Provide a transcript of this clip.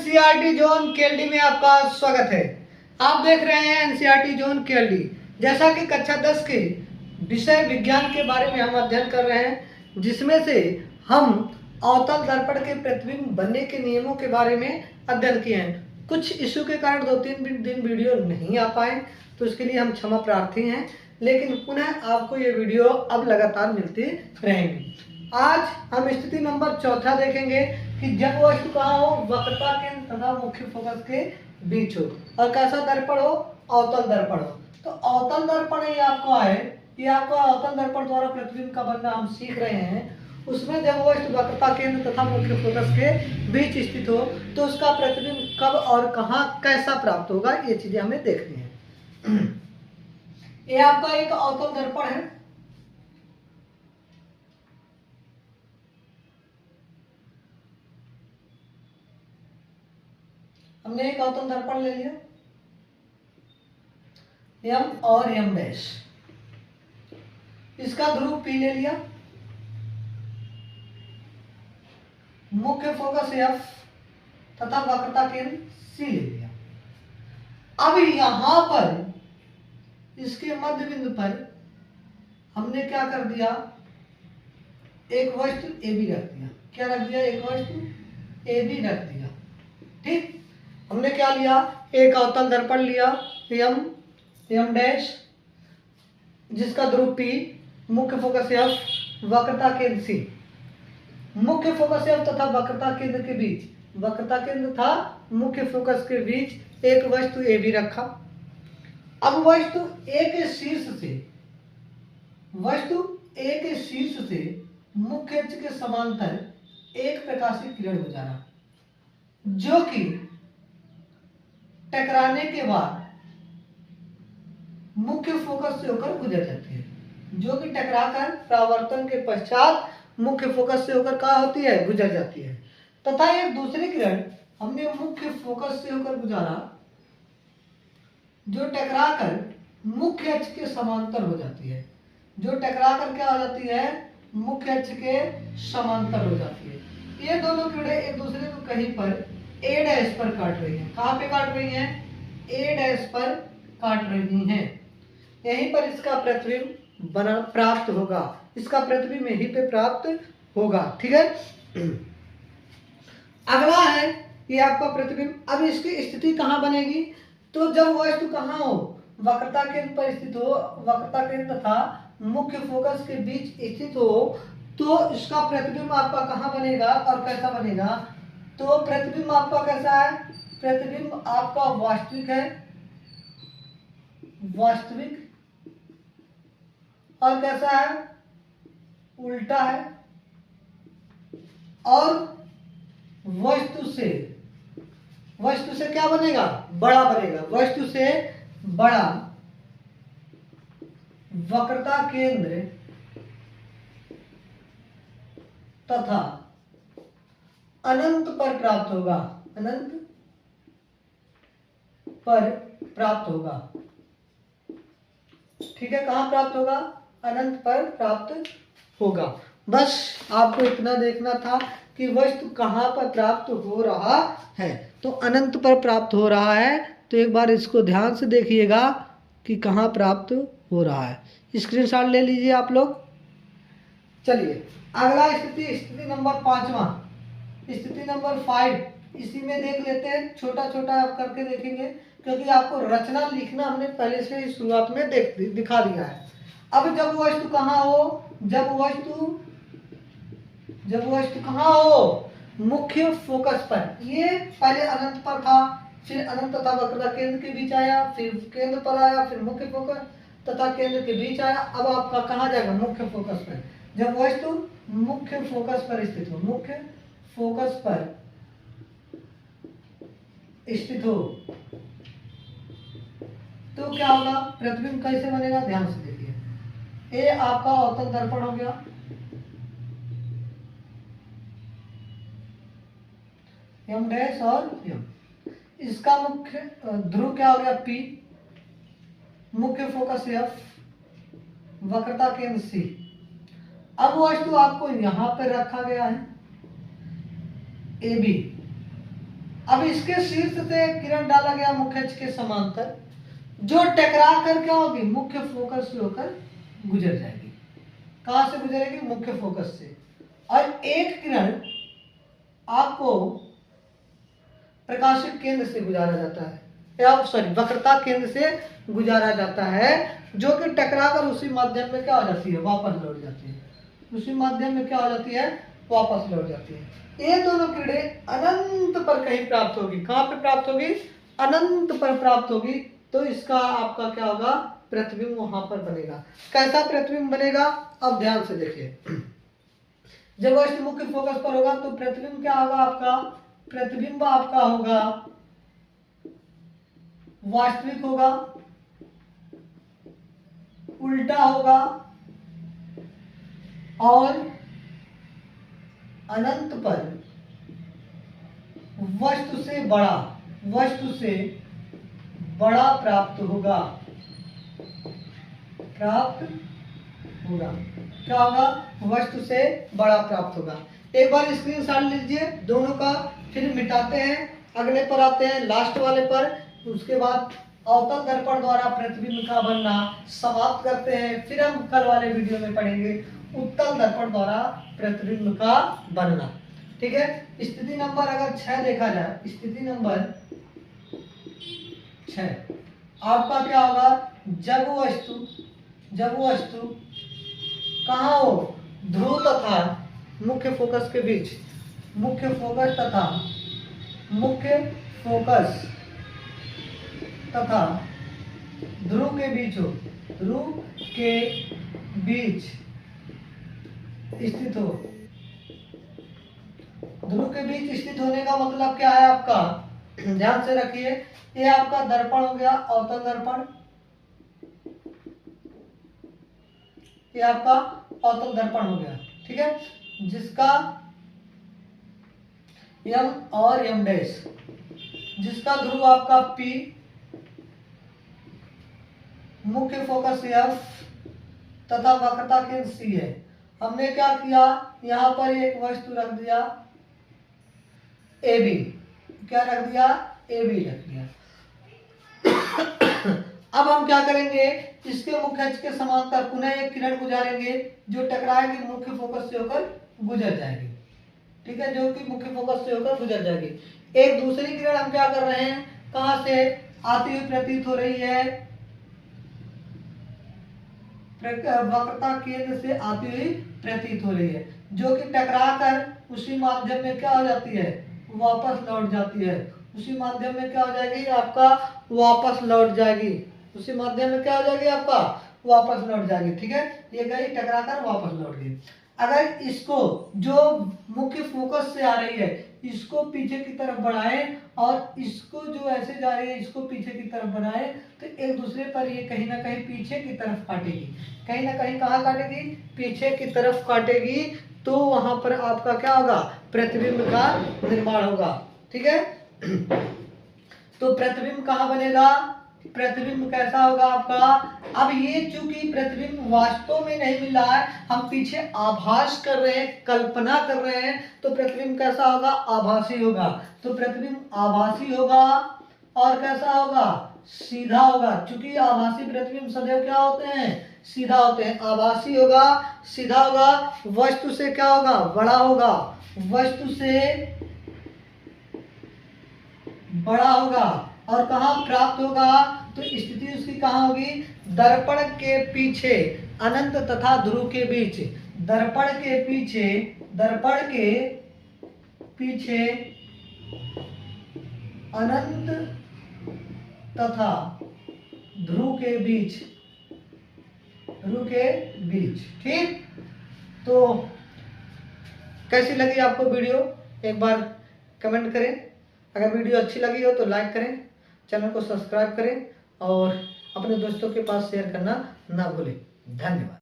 NCERT zone KLD में आपका स्वागत है। आप देख रहे हैं एनसीईआरटी जोन केएलडी। जैसा कि कक्षा 10 के विषय विज्ञान के बारे में हम अध्ययन कर रहे हैं, जिसमें से हम अवतल दर्पण के प्रतिबिंब बनने के नियमों के बारे में अध्ययन किए हैं। कुछ इश्यू के कारण 2-3 दिन वीडियो नहीं आ पाए, तो उसके लिए हम क्षमा प्रार्थी हैं, लेकिन पुनः आपको ये वीडियो अब लगातार मिलती रहेंगी। आज हम स्थिति नंबर 4 देखेंगे कि जब वस्तु कहाँ हो, वक्रता केंद्र तथा मुख्य फोकस के बीच हो, और कैसा दर्पण हो, अवतल दर्पण हो। तो अवतल दर्पण ये आपको है, ये आपका अवतल दर्पण द्वारा प्रतिबिंब का बनना हम सीख रहे हैं। उसमें जब वस्तु वक्रता केंद्र तथा मुख्य फोकस के बीच स्थित हो, तो उसका प्रतिबिंब कब और कहाँ कैसा प्राप्त होगा, ये चीजें हमें देखनी है। ये आपका एक अवतल दर्पण है। हमने एक अवतल दर्पण ले लिया, एम और एम डैश। इसका ध्रुव P ले लिया, मुख्य फोकस F तथा वक्रता केंद्र C ले लिया। अब यहां पर इसके मध्य बिंदु पर हमने क्या कर दिया, एक वस्तु AB रख दिया। क्या रख दिया? एक वस्तु AB रख दिया। ठीक, हमने क्या लिया, एक अवतल दर्पण लिया एम डैश, जिसका ध्रुव P, मुख्य फोकस F, वक्रता केंद्र C। मुख्य फोकस F तथा वक्रता केंद्र के बीच, वक्रता केंद्र था मुख्य फोकस के बीच एक वस्तु AB रखा। अब वस्तु A के शीर्ष से मुख्य अक्ष के समांतर एक प्रकाशीय किरण हो जाना, जो कि टकराने के बाद मुख्य फोकस से होकर गुजर जाती है, जो कि टकराकर परावर्तन के पश्चात मुख्य फोकस से होकर क्या होती है, गुजर जाती है। तथा एक दूसरी किरण हमने मुख्य फोकस से होकर गुजारा, जो टकराकर मुख्य अक्ष के समांतर हो जाती है, जो टकराकर क्या हो जाती है, मुख्य अक्ष के समांतर हो जाती है। ये दोनों किरणें एक दूसरे को कहीं पर A डैश पर काट रही हैं। कहाँ पे काट रही हैं? A डैश पर काट रही हैं। यहीं पर इसका प्रतिबिंब प्राप्त होगा, इसका प्रतिबिंब यहीं पे प्राप्त होगा। ठीक है, अगला है ये आपका प्रतिबिंब। अब इसकी स्थिति कहाँ बनेगी, तो जब वस्तु कहाँ हो, वक्रता केंद्र पर स्थित हो, वक्रता केंद्र तथा मुख्य फोकस के बीच स्थित हो, तो इसका प्रतिबिंब आपका कहाँ बनेगा और कैसा बनेगा। तो प्रतिबिंब आपका कैसा है, प्रतिबिंब आपका वास्तविक है, वास्तविक, और कैसा है, उल्टा है, और वस्तु से क्या बनेगा, बड़ा बनेगा, वस्तु से बड़ा, वक्रता केंद्र तथा अनंत पर प्राप्त होगा, अनंत पर प्राप्त होगा। ठीक है, कहां प्राप्त होगा, अनंत पर प्राप्त होगा। बस आपको इतना देखना था कि वस्तु कहां पर प्राप्त हो रहा है। तो अनंत पर प्राप्त हो रहा है, तो एक बार इसको ध्यान से देखिएगा कि कहां प्राप्त हो रहा है। स्क्रीनशॉट ले लीजिए आप लोग। चलिए अगला स्थिति नंबर 5, स्थिति नंबर 5, इसी में देख लेते हैं। छोटा छोटा आप करके देखेंगे, क्योंकि आपको रचना लिखना हमने पहले से ही शुरुआत में दिखा दिया है। अब जब वस्तु कहाँ हो, जब वस्तु कहाँ हो, मुख्य फोकस पर। ये पहले अनंत पर था, फिर अनंत तथा वक्रता केंद्र के बीच आया, फिर केंद्र पर आया, फिर मुख्य फोकस तथा केंद्र के बीच आया। अब आपका कहाँ जाएगा, मुख्य फोकस पर। जब वस्तु मुख्य फोकस पर स्थित हो, मुख्य फोकस पर स्थित हो, तो क्या होगा, प्रतिबिंब कैसे बनेगा, ध्यान से देखिए। ये आपका अवतल दर्पण हो गया, एम डैश और एम। इसका मुख्य ध्रुव क्या हो गया, P, मुख्य फोकस F, वक्रता केंद्र C। अब वस्तु आपको यहां पर रखा गया है AB, अब इसके शीर्ष से किरण डाला गया मुख्य अक्ष के समांतर, जो टकरा कर क्या होगी, मुख्य फोकस से होकर गुजर जाएगी। कहां से गुजरेगी, मुख्य फोकस से। और एक किरण आपको प्रकाशित केंद्र से गुजारा जाता है, या सॉरी वक्रता केंद्र से गुजारा जाता है, जो कि टकराकर उसी माध्यम में क्या हो जाती है, वापस लौट जाती है। उसी माध्यम में क्या हो जाती है, वापस लौट जाती है। ये दोनों किरणें अनंत पर कहीं प्राप्त होगी। कहां पे प्राप्त होगी, अनंत पर प्राप्त होगी। तो इसका आपका क्या होगा, प्रतिबिंब वहां पर बनेगा। कैसा प्रतिबिंब बनेगा, अब ध्यान से देखिए। जब वस्तु मुख्य फोकस पर होगा तो प्रतिबिंब क्या होगा आपका, प्रतिबिंब आपका होगा वास्तविक होगा, उल्टा होगा और अनंत पर वस्तु से बड़ा प्राप्त होगा। क्या होगा, वस्तु से बड़ा प्राप्त होगा। एक बार स्क्रीनशॉट लीजिए दोनों का, फिर मिटाते हैं, अगले पर आते हैं, लास्ट वाले पर। उसके बाद अवतल दर्पण द्वारा प्रतिबिंब का बनना समाप्त करते हैं। फिर हम कल वाले वीडियो में पढ़ेंगे उत्तल दर्पण द्वारा प्रतिबिंब का बनना। ठीक है, स्थिति नंबर अगर 6 देखा जाए, स्थिति नंबर 6 आपका क्या होगा, जब वस्तु कहाँ हो, ध्रुव तथा मुख्य फोकस के बीच, मुख्य फोकस तथा ध्रुव के बीच हो, ध्रुव के बीच स्थित हो। ध्रुव के बीच स्थित होने का मतलब क्या है आपका, ध्यान से रखिए। ये आपका दर्पण हो गया, अवतल दर्पण। ये आपका अवतल दर्पण हो गया। ठीक है, जिसका M और M डैश, जिसका ध्रुव आपका P, मुख्य फोकस F तथा वक्रता केंद्र C है। हमने क्या किया, यहां पर एक वस्तु रख दिया AB, क्या रख दिया, AB रख दिया। अब हम क्या करेंगे, इसके मुख्य अक्ष के समांतर पुनः एक किरण गुजारेंगे, जो टकराएगी मुख्य फोकस से होकर गुजर जाएगी। ठीक है, जो कि मुख्य फोकस से होकर गुजर जाएगी। एक दूसरी किरण हम क्या कर रहे हैं, कहां से आती हुई प्रतीत हो रही है, वक्रता केंद्र से आती हुई प्रतीत हो रही है, जो कि टकराकर उसी माध्यम में क्या हो जाती है, वापस लौट जाती है। उसी माध्यम में क्या हो जाएगी आपका, वापस लौट जाएगी। उसी माध्यम में क्या हो जाएगी आपका, वापस लौट जाएगी। ठीक है, ये गई टकराकर वापस लौट गई। अगर इसको जो मुख्य फोकस से आ रही है, इसको पीछे की तरफ बढ़ाए और इसको जो ऐसे जा रही है इसको पीछे की तरफ बढ़ाए, तो एक दूसरे पर ये कहीं ना कहीं पीछे की तरफ काटेगी। कहीं ना कहीं कहाँ काटेगी, पीछे की तरफ काटेगी। तो वहां पर आपका क्या होगा, प्रतिबिंब का निर्माण होगा। ठीक है, तो प्रतिबिंब कहाँ बनेगा, प्रतिबिंब कैसा होगा आपका। अब ये चूंकि प्रतिबिंब वास्तव में नहीं मिल रहा है, हम पीछे आभास कर रहे हैं, कल्पना कर रहे हैं, तो प्रतिबिंब कैसा होगा, आभासी होगा। तो प्रतिबिंब आभासी होगा और कैसा होगा, सीधा होगा। चूंकि आभासी प्रतिबिंब सदैव क्या होते हैं, सीधा होते हैं। आभासी होगा, सीधा होगा, वस्तु से क्या होगा, बड़ा होगा, वस्तु से बड़ा होगा। और कहाँ प्राप्त होगा, तो स्थिति उसकी कहाँ होगी, दर्पण के पीछे अनंत तथा ध्रुव के बीच। दर्पण के पीछे अनंत तथा ध्रुव के बीच, ठीक। तो कैसी लगी आपको वीडियो, एक बार कमेंट करें। अगर वीडियो अच्छी लगी हो तो लाइक करें, चैनल को सब्सक्राइब करें और अपने दोस्तों के पास शेयर करना ना भूलें। धन्यवाद।